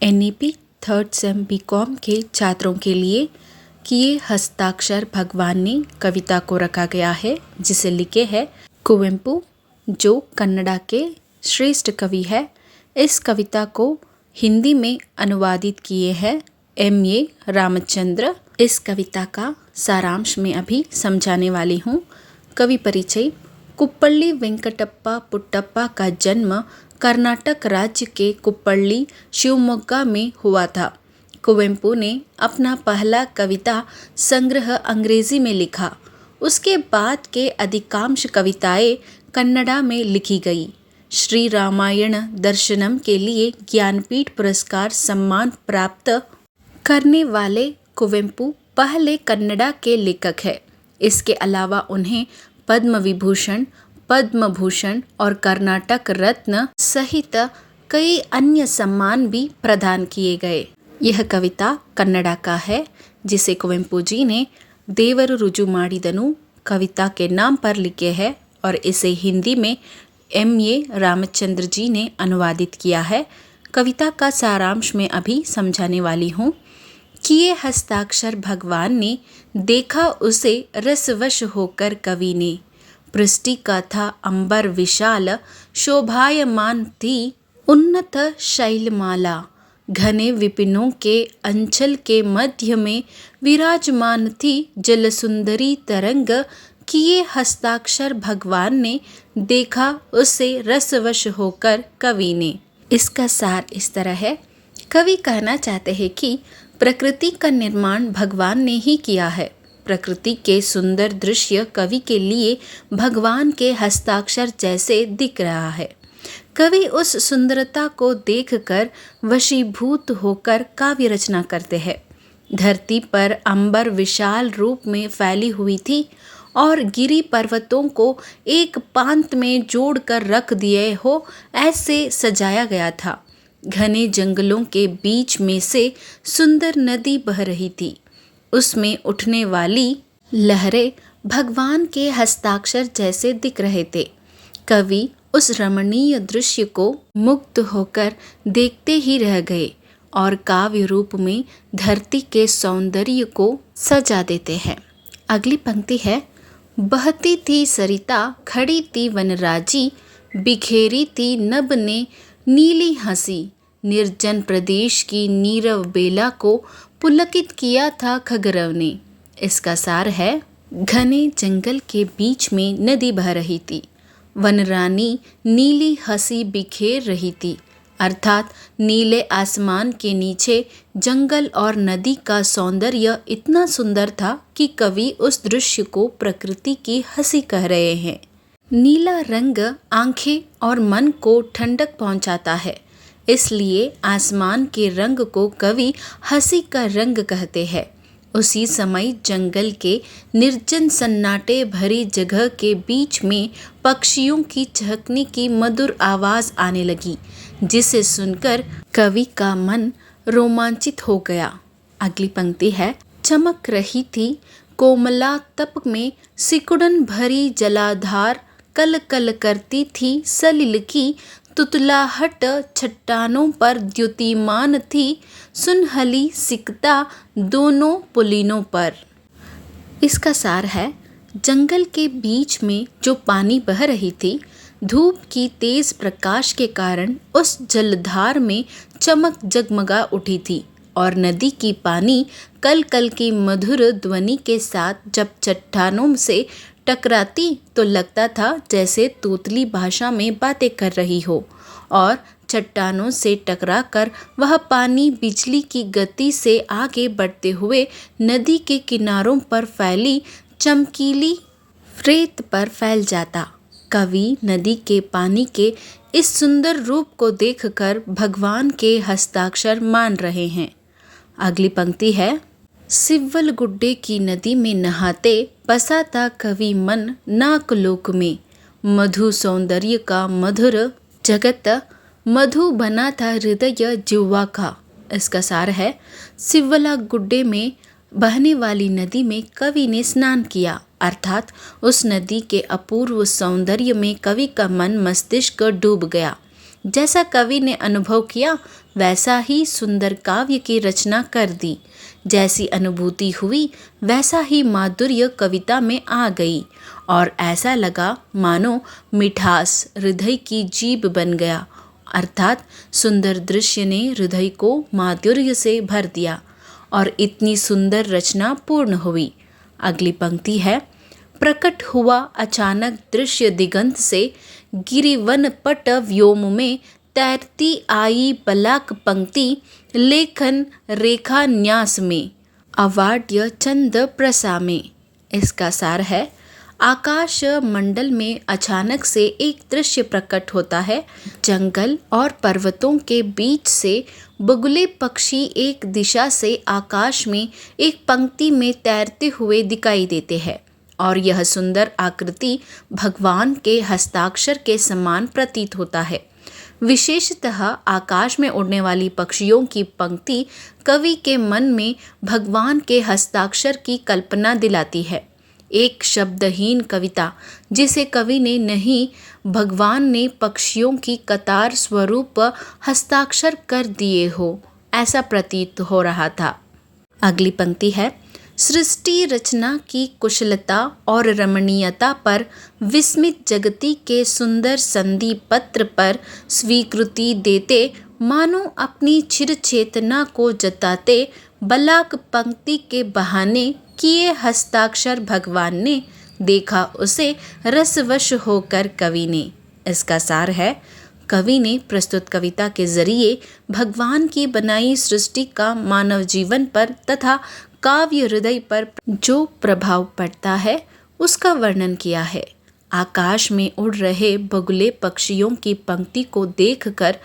NEP third same BCom के छात्रों के लिए किए हस्ताक्षर भगवान ने कविता को रखा गया है, जिसे लिखे है कुवेंपु, जो कन्नड़ा के श्रेष्ठ कवि है। इस कविता को हिंदी में अनुवादित किए हैं MA रामचंद्र। इस कविता का सारांश मैं अभी समझाने वाली हूँ। कवि परिचय। कुप्पल्ली वेंकटप्पा पुट्टप्पा का जन्म कर्नाटक राज्य के कुप्पल्ली, शिवमोग्गा में हुआ था। कुवेंपु ने अपना पहला कविता संग्रह अंग्रेजी में लिखा। उसके बाद के अधिकांश कविताएं कन्नड़ा में लिखी गई। श्री रामायण दर्शनम के लिए ज्ञानपीठ पुरस्कार सम्मान प्राप्त करने वाले कुवेंपु पहले कन्नड़ा के लेखक हैं। इसके अलावा उन्हें पद्म विभूषण, पद्म भूषण और कर्नाटक रत्न सहित कई अन्य सम्मान भी प्रदान किए गए। यह कविता कन्नड़ा का है, जिसे कुवेंपु जी ने देवरु रुजु माडिदनु कविता के नाम पर लिखे है और इसे हिंदी में MA रामचंद्र जी ने अनुवादित किया है। कविता का सारांश मैं अभी समझाने वाली हूँ। किए हस्ताक्षर भगवान ने, देखा उसे रसवश होकर कवि ने। पृष्टि का था अंबर विशाल, शोभायमान थी उन्नत शैलमाला। घने विपिनों के अंचल के मध्य में विराजमान थी जलसुंदरी तरंग। किए हस्ताक्षर भगवान ने, देखा उसे रसवश होकर कवि ने। इसका सार इस तरह है। कवि कहना चाहते हैं कि प्रकृति का निर्माण भगवान ने ही किया है। प्रकृति के सुंदर दृश्य कवि के लिए भगवान के हस्ताक्षर जैसे दिख रहा है। कवि उस सुंदरता को देखकर वशीभूत होकर काव्य रचना करते हैं। धरती पर अंबर विशाल रूप में फैली हुई थी और गिरी पर्वतों को एक पांत में जोड़कर रख दिए हो ऐसे सजाया गया था। घने जंगलों के बीच में से सुंदर नदी बह रही थी। उसमें उठने वाली लहरें भगवान के हस्ताक्षर जैसे दिख रहे थे। कवि उस रमणीय दृश्य को मुग्ध होकर देखते ही रह गए और काव्य रूप में धरती के सौंदर्य को सजा देते हैं। अगली पंक्ति है। बहती थी सरिता, खड़ी थी वनराजी, बिखेरी थी नभ ने नीली हंसी। निर्जन प्रदेश की नीरव बेला को पुलकित किया था खगरव ने। इसका सार है। घने जंगल के बीच में नदी बह रही थी। वनरानी नीली हंसी बिखेर रही थी, अर्थात नीले आसमान के नीचे जंगल और नदी का सौंदर्य इतना सुंदर था कि कवि उस दृश्य को प्रकृति की हंसी कह रहे हैं। नीला रंग आंखें और मन को ठंडक पहुंचाता है, इसलिए आसमान के रंग को कवि हंसी का रंग कहते हैं। उसी समय जंगल के निर्जन सन्नाटे भरी जगह के बीच में पक्षियों की चहकने की मधुर आवाज आने लगी, जिसे सुनकर कवि का मन रोमांचित हो गया। अगली पंक्ति है। चमक रही थी कोमला तप में सिकुड़न भरी जलाधार, कल कल करती थी सलिल की तुतलाहट चट्टानों पर द्युतिमान थी सुनहली सिकता दोनों पुलिनों पर। इसका सार है। जंगल के बीच में जो पानी बह रही थी, धूप की तेज प्रकाश के कारण उस जलधार में चमक जगमगा उठी थी और नदी की पानी कल कल की मधुर ध्वनि के साथ जब चट्टानों से टकराती तो लगता था जैसे तोतली भाषा में बातें कर रही हो, और चट्टानों से टकराकर वह पानी बिजली की गति से आगे बढ़ते हुए नदी के किनारों पर फैली चमकीली रेत पर फैल जाता। कवि नदी के पानी के इस सुंदर रूप को देखकर भगवान के हस्ताक्षर मान रहे हैं। अगली पंक्ति है। सिव्वल गुड्डे की नदी में नहाते बसा था कवि मन नाकलोक में। मधु सौंदर्य का मधुर जगत मधु बना था हृदय जिह्वा का। इसका सार है। सिव्वला गुड्डे में बहने वाली नदी में कवि ने स्नान किया, अर्थात उस नदी के अपूर्व सौंदर्य में कवि का मन मस्तिष्क डूब गया। जैसा कवि ने अनुभव किया वैसा ही सुंदर काव्य की रचना कर दी। जैसी अनुभूति हुई वैसा ही माधुर्य कविता में आ गई और ऐसा लगा मानो मिठास हृदय की जीभ बन गया, अर्थात सुंदर दृश्य ने हृदय को माधुर्य से भर दिया और इतनी सुंदर रचना पूर्ण हुई। अगली पंक्ति है, प्रकट हुआ अचानक दृश्य दिगंत से, गिरिवन पट व्योम में तैरती आई बलाक पंक्ति, लेखन रेखा न्यास में अवाड्य चंद प्रसा में। इसका सार है, आकाश मंडल में अचानक से एक दृश्य प्रकट होता है। जंगल और पर्वतों के बीच से बगुले पक्षी एक दिशा से आकाश में एक पंक्ति में तैरते हुए दिखाई देते हैं और यह सुंदर आकृति भगवान के हस्ताक्षर के समान प्रतीत होता है। विशेषतः आकाश में उड़ने वाली पक्षियों की पंक्ति कवि के मन में भगवान के हस्ताक्षर की कल्पना दिलाती है। एक शब्दहीन कविता जिसे कवि ने नहीं भगवान ने पक्षियों की कतार स्वरूप हस्ताक्षर कर दिए हो, ऐसा प्रतीत हो रहा था। अगली पंक्ति है, सृष्टि रचना की कुशलता और रमणीयता पर विस्मित जगती के सुंदर संधि पत्र पर स्वीकृति देते, मानो अपनी चिर चेतना को जताते, बलाक पंक्ति के बहाने किए हस्ताक्षर भगवान ने, देखा उसे रसवश होकर कवि ने। इसका सार है, कवि ने प्रस्तुत कविता के जरिए भगवान की बनाई सृष्टि का मानव जीवन पर तथा काव्य हृदय पर जो प्रभाव पड़ता है उसका वर्णन किया है। आकाश में उड़ रहे बगुले पक्षियों की पंक्ति को देखकर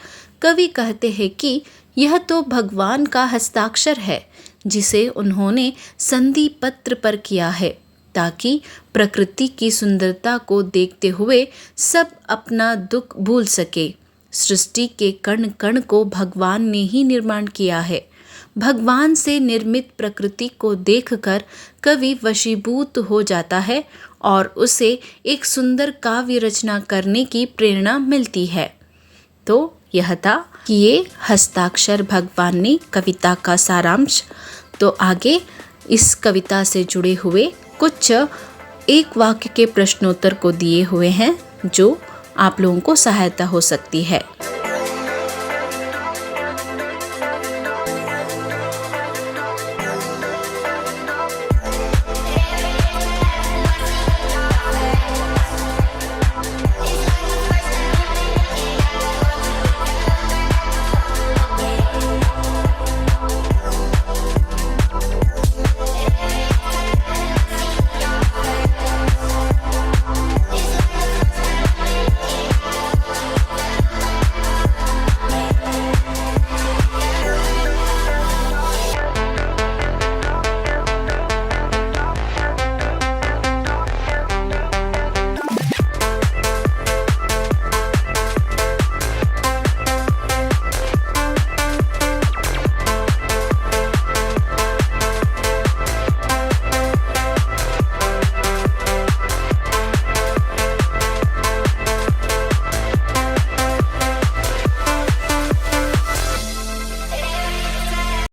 कवि कहते हैं कि यह तो भगवान का हस्ताक्षर है जिसे उन्होंने संधि पत्र पर किया है, ताकि प्रकृति की सुंदरता को देखते हुए सब अपना दुख भूल सके। सृष्टि के कण कण को भगवान ने ही निर्माण किया है। भगवान से निर्मित प्रकृति को देखकर कवि वशीभूत हो जाता है और उसे एक सुंदर काव्य रचना करने की प्रेरणा मिलती है। तो यह था कि ये हस्ताक्षर भगवान ने कविता का सारांश। तो आगे इस कविता से जुड़े हुए कुछ एक वाक्य के प्रश्नोत्तर को दिए हुए हैं जो आप लोगों को सहायता हो सकती है।